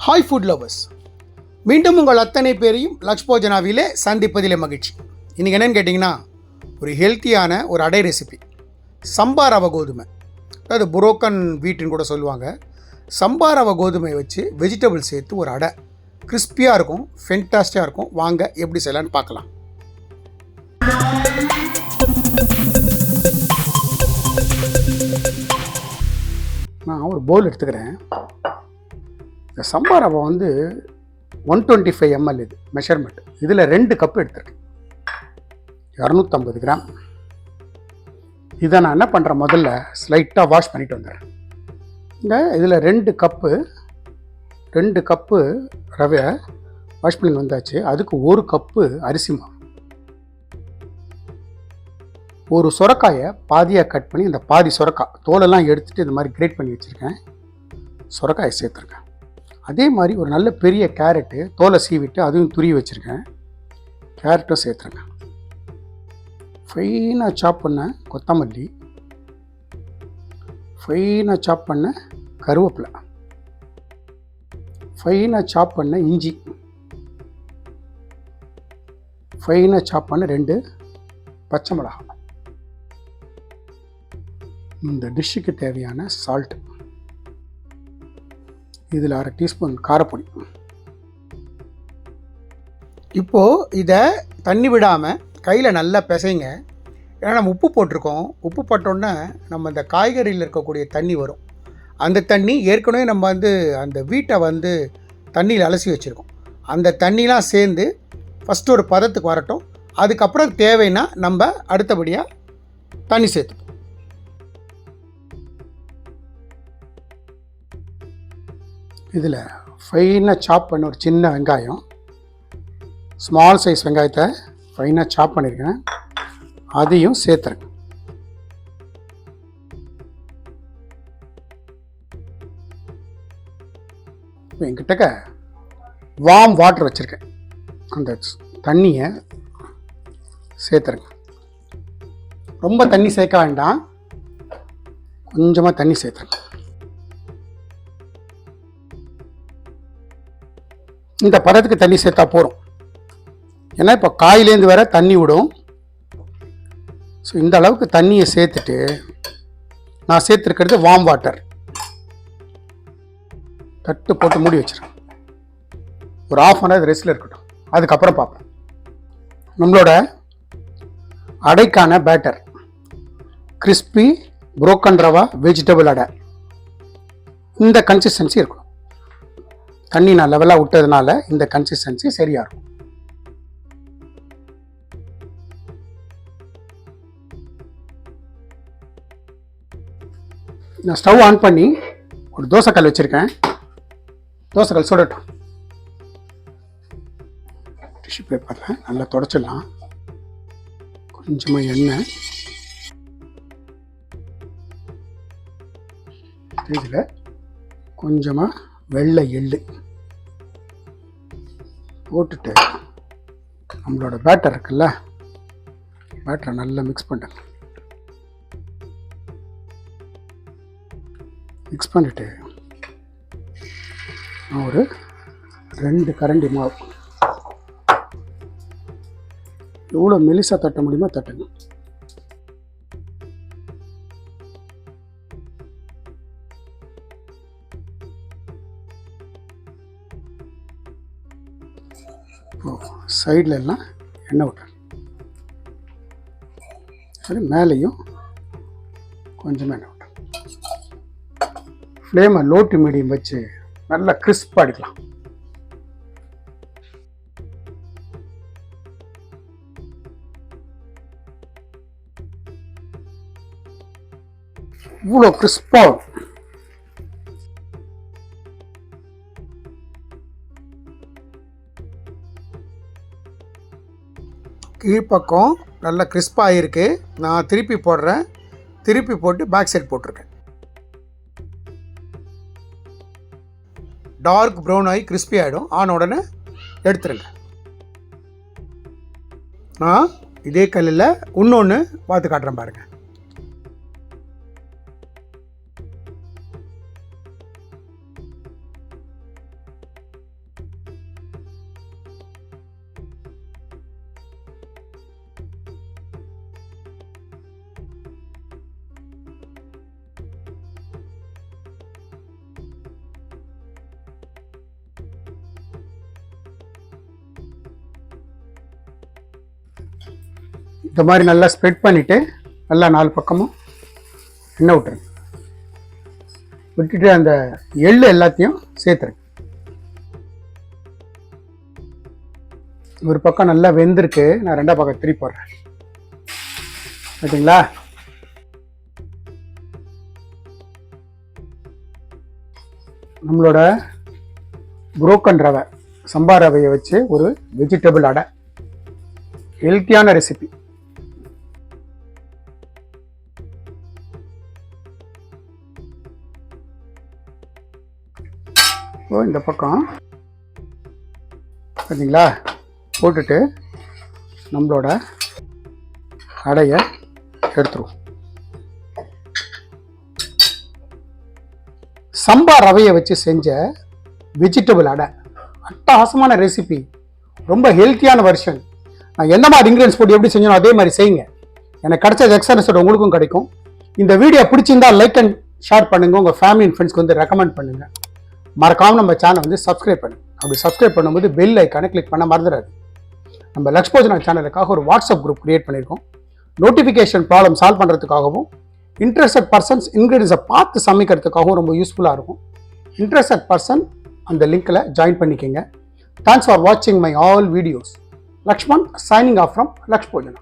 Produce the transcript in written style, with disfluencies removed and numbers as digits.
Hi food lovers, மீண்டும் உங்கள் அத்தனை பேரையும் லக்ஷ்போஜனாவிலே சந்திப்பதிலே மகிழ்ச்சி. இன்றைக்கி என்னென்னு கேட்டிங்கன்னா, ஒரு ஹெல்த்தியான ஒரு அடை ரெசிபி. சம்பா ரவை கோதுமை, அதாவது புரோக்கன் வீட்டுன்னு கூட சொல்லுவாங்க. சம்பா ரவை கோதுமை வச்சு வெஜிடபிள் சேர்த்து ஒரு அடை கிறிஸ்பியாக இருக்கும், ஃபென்டாஸ்டியாக இருக்கும். வாங்க எப்படி செய்யலான்னு பார்க்கலாம். நான் ஒரு பவுல் எடுத்துக்கிறேன். இந்த சம்பா ரவை 125 ml இது மெஷர்மெண்ட். இதில் 2 கப்பு எடுத்துருக்கேன், 250 கிராம். இதை நான் என்ன பண்ணுறேன், முதல்ல ஸ்லைட்டாக வாஷ் பண்ணிட்டு வந்துடுறேன். இதில் 2 கப்பு ரவை வாஷ் பண்ணி வந்தாச்சு. அதுக்கு 1 கப்பு அரிசி மாவு, ஒரு சுரக்காயை பாதியாக கட் பண்ணி, இந்த பாதி சுரக்காய் தோலெல்லாம் எடுத்துகிட்டு இந்த மாதிரி கிரேட் பண்ணி வச்சுருக்கேன். சுரக்காயை சேர்த்துருக்கேன். அதே மாதிரி ஒரு நல்ல பெரிய கேரட்டு தோலை சீவிட்டு அதையும் துருவி வச்சுருக்கேன். கேரட்டும் சேர்த்துருக்கேன். ஃபைனாக சாப் பண்ண கொத்தமல்லி, ஃபைனாக சாப் பண்ண கருவேப்பிலை, ஃபைனாக சாப் பண்ண இஞ்சி, ஃபைனாக சாப் பண்ண 2 பச்சை மிளகாய். இந்த டிஷ்ஷுக்கு தேவையான சால்ட், இதில் 1/2 டீஸ்பூன் காரப்பொடி. இப்போது இதை தண்ணி விடாமல் கையில் நல்லா பிசைங்க. ஏன்னா நம்ம உப்பு போட்டிருக்கோம். உப்பு போட்டோன்னே நம்ம இந்த காய்கறியில் இருக்கக்கூடிய தண்ணி வரும். அந்த தண்ணி ஏற்கனவே நம்ம அந்த வீட்டை தண்ணியில் அலசி வச்சுருக்கோம். அந்த தண்ணிலாம் சேர்ந்து ஃபஸ்ட்டு ஒரு பதத்துக்கு வரட்டும். அதுக்கப்புறம் தேவைன்னா நம்ம அடுத்தபடியாக தண்ணி சேர்த்துப்போம். இதில் ஃபைனாக சாப் பண்ண ஒரு சின்ன வெங்காயம், ஸ்மால் சைஸ் வெங்காயத்தை ஃபைனாக சாப் பண்ணியிருக்கேன், அதையும் சேர்த்துறேன். இப்போ என்கிட்ட வார்ம் வாட்டர் வச்சுருக்கேன். அந்த தண்ணியை சேர்த்துறேங்க. ரொம்ப தண்ணி சேர்க்க வேண்டாம், கொஞ்சமாக தண்ணி சேர்த்துறேங்க. இந்த பதத்துக்கு தண்ணி சேர்த்தா போகிறோம். ஏன்னா இப்போ காயிலேருந்து வேற தண்ணி விடும். ஸோ இந்த அளவுக்கு தண்ணியை சேர்த்துட்டு நான் சேர்த்துருக்கிறது வார்ம் வாட்டர். தட்டு போட்டு மூடி வச்சிடறேன். ஒரு 1/2 hour ரெஸ்ட்டில் இருக்கட்டும். அதுக்கப்புறம் பார்ப்போம். நம்மளோட அடைக்கான batter crispy broken rava vegetable adai இந்த கன்சிஸ்டன்சி இருக்கணும். தண்ணி நான் லெவலாக விட்டதுனால இந்த கன்சிஸ்டன்சி சரியாக இருக்கும். நான் ஸ்டவ் ஆன் பண்ணி ஒரு தோசைக்கல் வச்சுருக்கேன். தோசைக்கல் சுடட்டும். டிஷ்யூ பேப்பரில் நல்லா தொடச்சிடலாம். கொஞ்சமாக எண்ணெய், இதில் கொஞ்சமாக வெள்ளை எள்ளு போட்டுட்டு நம்மளோட பேட்டர் இருக்குல்ல, பேட்டரை நல்லா மிக்ஸ் பண்ணுங்க. மிக்ஸ் பண்ணிவிட்டு நான் ஒரு 2 கரண்டி மாவு, எவ்வளோ மெலிசாக தட்ட முடியுமோ தட்டுங்க. சைடில் எல்லாம் எண்ணெய் விட்டுறேன். சரி, மேலேயும் கொஞ்சம் எண்ணெய் விட்டுறேன். ஃப்ளேமை லோ டு மீடியம் வச்சு நல்லா கிறிஸ்பாக அடிக்கலாம். இவ்வளோ கிறிஸ்பாக கீழ்ப்பக்கம் நல்லா கிறிஸ்பாக இருக்குது. நான் திருப்பி போடுறேன். திருப்பி போட்டு பேக் சைட் போட்டிருக்கேன். டார்க் ப்ரௌன் ஆகி கிறிஸ்பி ஆகிடும். ஆன உடனே எடுத்துருங்க. நான் இதே கல்லில் இன்னொன்று பார்த்து காட்டுறேன் பாருங்கள். இந்த மாதிரி நல்லா ஸ்ப்ரெட் பண்ணிவிட்டு நல்லா 4 பக்கமும் எண்ணெய் விட்டுருங்க. விட்டுட்டு அந்த எள்ளு எல்லாத்தையும் சேர்த்துருங்க. ஒரு பக்கம் நல்லா வெந்திருக்கு, நான் 2ஆம் பக்கம் திருப்பி போடுறேன். பார்த்தீங்களா? நம்மளோட புரோக்கன் ரவை, சம்பா ரவையை வச்சு ஒரு வெஜிடபிள் அடை, ஹெல்த்தியான ரெசிபி. இந்த பக்கம் பார்த்தீங்களா போட்டுட்டு நம்மளோட அடையை எடுத்துருவோம். சம்பா ரவையை வச்சு செஞ்ச வெஜிடபிள் அடை அட்டகாசமான ரெசிபி, ரொம்ப ஹெல்த்தியான வெர்ஷன். நான் எந்த மாதிரி இன்க்ரீடியன்ஸ் போட்டு எப்படி செஞ்சோம் அதே மாதிரி செய்யுங்க. எனக்கு கிடைச்ச எக்ஸர்சைஸ் உங்களுக்கும் கிடைக்கும். இந்த வீடியோ பிடிச்சிருந்தா லைக் அண்ட் ஷேர் பண்ணுங்க, உங்கள் ஃபேமிலி அண்ட் ஃப்ரெண்ட்ஸ்க்கு வந்து ரெக்கமெண்ட் பண்ணுங்க. மறக்காம நம்ம சேனல் வந்து சப்ஸ்கிரைப் பண்ணுங்க. அப்படி சப்ஸ்கிரைப் பண்ணும்போது பெல் ஐக்கானை கிளிக் பண்ண மறந்துடாது. நம்ம லக்ஷ்போஜனா சேனலுக்காக ஒரு வாட்ஸ்அப் குரூப் கிரியேட் பண்ணியிருக்கோம். நோட்டிஃபிகேஷன் ப்ராப்ளம் சால்வ் பண்ணுறதுக்காகவும், இன்ட்ரெஸ்டட் பர்சன்ஸ் இன்க்ரீடியன்ஸை பார்த்து சமைக்கிறதுக்காகவும் ரொம்ப யூஸ்ஃபுல்லாக இருக்கும். இன்ட்ரெஸ்டட் பர்சன் அந்த லிங்க்கில் ஜாயின் பண்ணிக்கோங்க. தேங்க்ஸ் ஃபார் வாட்சிங் my all videos. Lakshman signing off from Lakshpojana.